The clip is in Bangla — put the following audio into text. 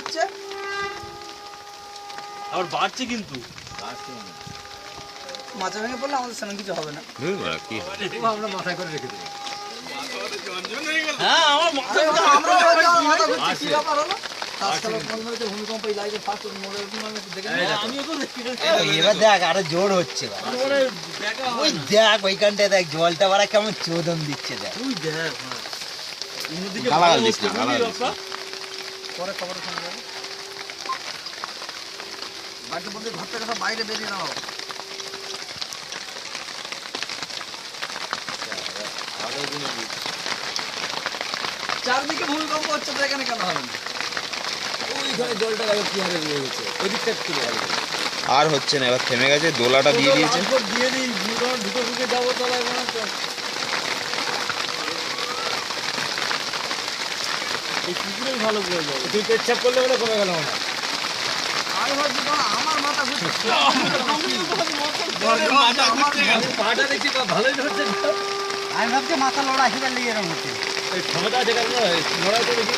হচ্ছে আবার বাড়ছে কিন্তু মাথা ভেঙে পড়লে আমাদের সেরকম কিছু হবে না। আমরা মাথায় করে রেখে দেবো। হ্যাঁ আমার মাথা আমরা মাথা ঘুরছে কি ব্যাপার হলো? তাছাড়া কোন ভূমিকম্প এই লাইভে ফার্স্ট মোড়ের আমি দেখে আমিও তো দেখি এবার দেখ আরো জোর হচ্ছে ওই দেখ ওইখানটায় দেখ জলটা বাড়া কেমন চোদন দিচ্ছে দেখ তুই দেখ অন্যদিকে গালাগাল দিস না, গালাগাল দিস না। পরে খবর শোনা যাবে। বাড়িতে বলতে ঘর থেকে সব বাইরে বেরিয়ে নাও। চারদিকে ভূমিকম্প হচ্ছে তো এখানে কেন হবে না? ওইখানে জলটা দেখো কি হারে রয়ে গেছে ওইদিকটা একটু আর হচ্ছে না, এবার থেমে গেছে, দোলাটা দিয়ে দিয়েছে। দিয়ে দিই ঢুকে যাবো তলায় মনে হচ্ছে এই কুকুরেই ভালো করে যাবে। তুই পেচ্ছাপ করলে বলে কমে গেল না আমি ভাবছি বাবা, আমার মাথা ঘুরছে। পাটা দেখছি ভালোই ধরছে আমি ভাবছি মাথা লড়া হিসাবে লেগে এরকম হচ্ছে এই ক্ষমতা আছে কেন লড়াই করে দেখি